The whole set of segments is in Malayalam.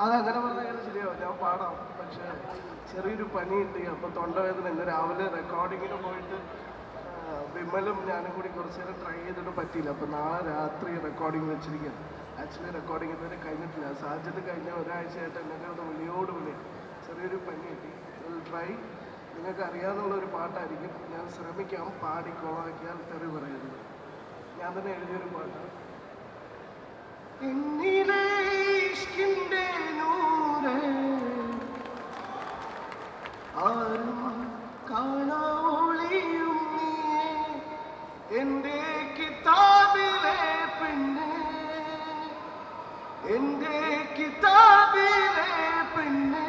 അതങ്ങനെ പറഞ്ഞാൽ ശരിയാവും, ഞാൻ പാടാം. പക്ഷേ ചെറിയൊരു പനിയുണ്ട്. അപ്പോൾ തൊണ്ടവേദന. ഇന്ന് രാവിലെ റെക്കോർഡിങ്ങിന് പോയിട്ട് വിമലും ഞാനും കൂടി കുറച്ച് നേരം ട്രൈ ചെയ്തിട്ട് പറ്റിയില്ല. അപ്പോൾ നാളെ രാത്രി റെക്കോർഡിങ് വെച്ചിരിക്കുകയാണ്. ആക്ച്വലി റെക്കോർഡിങ് ഇതുവരെ കഴിഞ്ഞിട്ടില്ല. സാഹചര്യത്തിൽ കഴിഞ്ഞ ഒരാഴ്ചയായിട്ട് എന്നെ ഒന്ന് വിളിയോട് വിളി. ചെറിയൊരു പനി കിട്ടി. ട്രൈ. നിങ്ങൾക്ക് അറിയാവുന്ന ഒരു പാട്ടായിരിക്കും. ഞാൻ ശ്രമിക്കാം. പാടി കൊളാക്കിയാൽ തെറി പറയരുത്. ഞാൻ തന്നെ എഴുതിയൊരു പാട്ടാണ്. എന്നിലെ ഇഷ്കിന്റെ നൂറ് ആരും കാണാവൊളിയും നീയെ, എൻ്റെ കിതാബിലെ പെണ്ണ്, എൻ്റെ കിതാബിലെ പെണ്ണ്,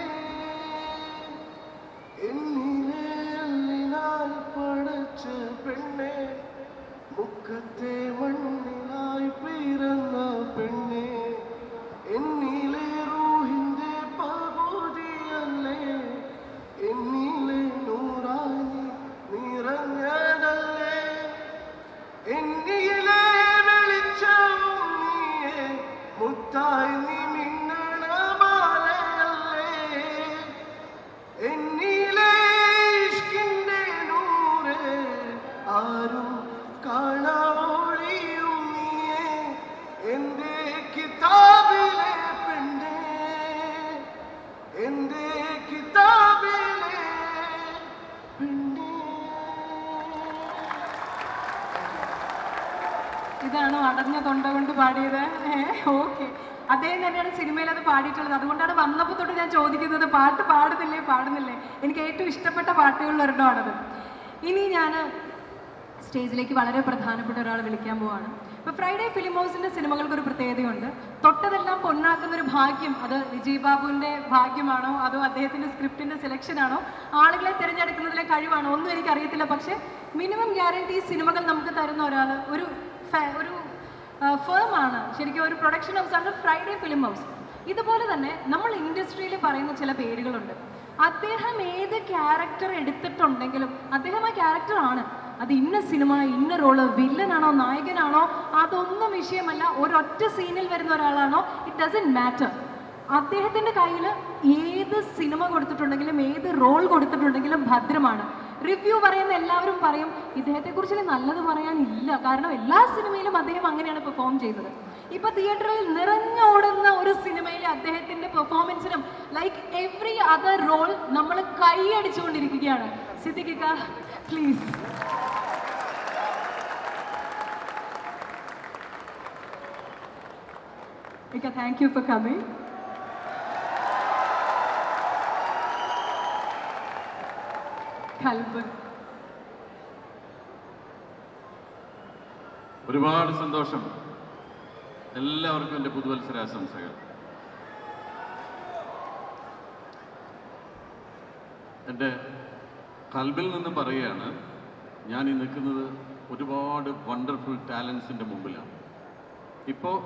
എന്നിലെ അല്ലിനാൽ പടച്ച പെണ്ണ്, മുക്കത്തെ മണ്ണിലായി പിറന്ന പെണ്ണ്, എന്നിലെ റൂഹിന്റെ പകുതിയല്ലേ, എന്നിലെ നൂറായി നിറഞ്ഞതല്ലേ, എന്നിലെ വെളിച്ചവും നീയെ, മുത്തായി നീ മിന്നണ മാലയല്ലേ, എന്നിലെ ഇഷ്കിന്റെ നൂറ് ആരും കാണാവൊളിയും നീയെ, എൻ്റെ കിതാബിലെ പെണ്ണ്, എൻ്റെ കിതാബിലെ പെണ്ണ്. ഇതാണോ അടഞ്ഞ തൊണ്ട കൊണ്ട് പാടിയത്? ഓക്കെ, അദ്ദേഹം തന്നെയാണ് സിനിമയിൽ അത് പാടിയിട്ടുള്ളത്. അതുകൊണ്ടാണ് വന്നപ്പോൾ തൊട്ട് ഞാൻ ചോദിക്കുന്നത് പാട്ട് പാടുന്നില്ലേ. എനിക്ക് ഏറ്റവും ഇഷ്ടപ്പെട്ട പാട്ടുകളിൽ ഒരെണ്ണമാണത്. ഇനി ഞാൻ സ്റ്റേജിലേക്ക് വളരെ പ്രധാനപ്പെട്ട ഒരാളെ വിളിക്കാൻ പോവാണ്. ഇപ്പോൾ ഫ്രൈഡേ ഫിലിം ഹൗസിൻ്റെ സിനിമകൾക്ക് ഒരു പ്രത്യേകതയുണ്ട്. തൊട്ടതെല്ലാം പൊന്നാക്കുന്നൊരു ഭാഗ്യം, അത് വിജയ് ബാബുവിൻ്റെ ഭാഗ്യമാണോ അതോ അദ്ദേഹത്തിൻ്റെ സ്ക്രിപ്റ്റിൻ്റെ സെലക്ഷനാണോ ആളുകളെ തിരഞ്ഞെടുക്കുന്നതിലെ കഴിവാണോ ഒന്നും എനിക്കറിയത്തില്ല. പക്ഷേ മിനിമം ഗ്യാരണ്ടി സിനിമകൾ നമുക്ക് തരുന്ന ഒരാൾ ഒരു ഫേമാണ്, ശരിക്കും ഒരു പ്രൊഡക്ഷൻ ഹൗസാണ് ഫ്രൈഡേ ഫിലിം ഹൗസ്. ഇതുപോലെ തന്നെ നമ്മൾ ഇൻഡസ്ട്രിയിൽ പറയുന്ന ചില പേരുകളുണ്ട്. അദ്ദേഹം ഏത് ക്യാരക്ടർ എടുത്തിട്ടുണ്ടെങ്കിലും അദ്ദേഹം ആ ക്യാരക്ടറാണ്. അത് ഇന്ന സിനിമ, ഇന്ന റോള്, വില്ലനാണോ നായകനാണോ അതൊന്നും വിഷയമല്ല. ഒരൊറ്റ സീനിൽ വരുന്ന ഒരാളാണോ, ഇറ്റ് ഡസൻറ്റ് മാറ്റർ. അദ്ദേഹത്തിൻ്റെ കയ്യിൽ ഏത് സിനിമ കൊടുത്തിട്ടുണ്ടെങ്കിലും ഏത് റോൾ കൊടുത്തിട്ടുണ്ടെങ്കിലും ഭദ്രമാണ്. റിവ്യൂ പറയുന്ന എല്ലാവരും പറയും ഇദ്ദേഹത്തെക്കുറിച്ച് നല്ലത് പറയാനില്ല, കാരണം എല്ലാ സിനിമയിലും അദ്ദേഹം അങ്ങനെയാണ് പെർഫോം ചെയ്തത്. ഇപ്പൊ തിയേറ്ററിൽ നിറഞ്ഞോടുന്ന ഒരു സിനിമയിലെ അദ്ദേഹത്തിന്റെ പെർഫോമൻസിനും ലൈക്ക് എവറി അതർ റോൾ നമ്മൾ കൈയടിച്ചുകൊണ്ടിരിക്കുകയാണ്. സിദ്ദിഖിക്ക please. Thank you for coming. ഒരുപാട് സന്തോഷം. എല്ലാവർക്കും എൻ്റെ പുതുവത്സരാശംസകൾ. എൻ്റെ കൽബിൽ നിന്ന് പറയുകയാണ്, ഞാൻ ഈ നിൽക്കുന്നത് ഒരുപാട് വണ്ടർഫുൾ ടാലൻസിൻ്റെ മുമ്പിലാണ്. ഇപ്പോൾ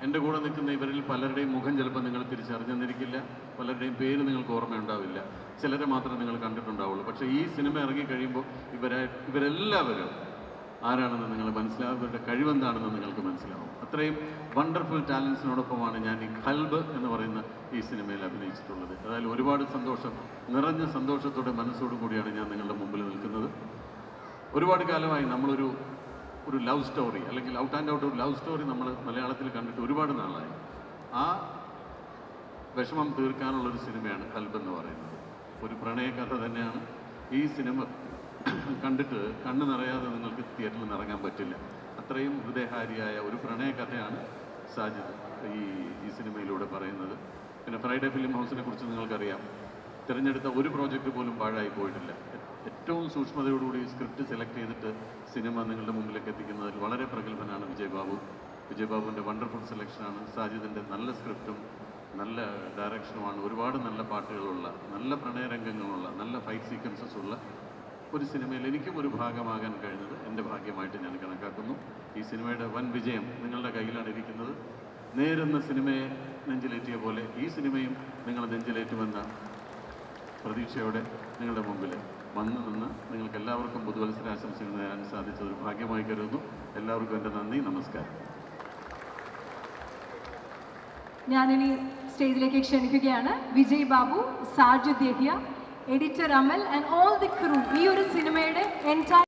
എൻ്റെ കൂടെ നിൽക്കുന്ന ഇവരിൽ പലരുടെയും മുഖം ചിലപ്പോൾ നിങ്ങൾ തിരിച്ചറിഞ്ഞെന്നിരിക്കില്ല, പലരുടെയും പേര് നിങ്ങൾക്ക് ഓർമ്മയുണ്ടാവില്ല, ചിലരെ മാത്രമേ നിങ്ങൾ കണ്ടിട്ടുണ്ടാവുള്ളൂ. പക്ഷേ ഈ സിനിമ ഇറങ്ങിക്കഴിയുമ്പോൾ ഇവരെല്ലാവരും ആരാണെന്ന് നിങ്ങൾ മനസ്സിലാവും, ഇവരുടെ കഴിവെന്താണെന്ന് നിങ്ങൾക്ക് മനസ്സിലാവും. അത്രയും വണ്ടർഫുൾ ടാലൻസിനോടൊപ്പമാണ് ഞാൻ ഈ കൽബ് എന്ന് പറയുന്ന ഈ സിനിമയിൽ അഭിനയിച്ചിട്ടുള്ളത്. അതായത് ഒരുപാട് സന്തോഷം, നിറഞ്ഞ സന്തോഷത്തോടെ മനസ്സോടും കൂടിയാണ് ഞാൻ നിങ്ങളുടെ മുമ്പിൽ നിൽക്കുന്നത്. ഒരുപാട് കാലമായി നമ്മളൊരു ലവ് സ്റ്റോറി, അല്ലെങ്കിൽ ഔട്ട് ആൻഡ് ഔട്ട് ഒരു ലവ് സ്റ്റോറി നമ്മൾ മലയാളത്തിൽ കണ്ടിട്ട് ഒരുപാട് നാളായി. ആ വിഷമം തീർക്കാനുള്ളൊരു സിനിമയാണ് കൽബ് എന്ന് പറയുന്നത്. ഒരു പ്രണയകഥ തന്നെയാണ്. ഈ സിനിമ കണ്ടിട്ട് കണ്ണ് നിറയാതെ നിങ്ങൾക്ക് തിയേറ്ററിൽ നിറങ്ങാൻ പറ്റില്ല. അത്രയും ഹൃദയഹാരിയായ ഒരു പ്രണയകഥയാണ് സാജിദ് ഈ സിനിമയിലൂടെ പറയുന്നത്. പിന്നെ ഫ്രൈഡേ ഫിലിം ഹൗസിനെ കുറിച്ച് നിങ്ങൾക്കറിയാം. തിരഞ്ഞെടുത്ത ഒരു പ്രോജക്റ്റ് പോലും പാഴായി പോയിട്ടില്ല. ഏറ്റവും സൂക്ഷ്മതയോടുകൂടി സ്ക്രിപ്റ്റ് സെലക്ട് ചെയ്തിട്ട് സിനിമ നിങ്ങളുടെ മുമ്പിലേക്ക് എത്തിക്കുന്നതിൽ വളരെ പ്രഗത്ഭനാണ് വിജയ് ബാബു. വിജയ് ബാബുവിൻ്റെ വണ്ടർഫുൾ സെലക്ഷനാണ്. സാജിദിൻ്റെ നല്ല സ്ക്രിപ്റ്റും നല്ല ഡയറക്ഷനുമാണ്. ഒരുപാട് നല്ല പാട്ടുകളുള്ള, നല്ല പ്രണയരംഗങ്ങളുള്ള, നല്ല ഫൈറ്റ് സീക്വൻസസ് ഉള്ള ഒരു സിനിമയിൽ എനിക്കും ഒരു ഭാഗമാകാൻ കഴിഞ്ഞത് എൻ്റെ ഭാഗ്യമായിട്ട് ഞാൻ കണക്കാക്കുന്നു. ഈ സിനിമയുടെ വൻ വിജയം നിങ്ങളുടെ കയ്യിലാണ് ഇരിക്കുന്നത്. നേരെന്ന സിനിമയെ നെഞ്ചിലേറ്റിയ പോലെ ഈ സിനിമയും നിങ്ങൾ നെഞ്ചിലേറ്റുമെന്ന പ്രതീക്ഷയോടെ നിങ്ങളുടെ മുമ്പിൽ വന്നു നിന്ന് നിങ്ങൾക്ക് എല്ലാവർക്കും പുതുവത്സരാശംസകൾ നേരാൻ സാധിച്ചതൊരു ഭാഗ്യമായി കരുതുന്നു. എല്ലാവർക്കും എൻ്റെ നന്ദി, നമസ്കാരം. ഞാനിനി സ്റ്റേജിലേക്ക് ക്ഷണിക്കുകയാണ്. Vijay Babu, Sajid Yahiya, editor Amal and all the crew ഈ ഒരു സിനിമയുടെ എൻറ്റയർ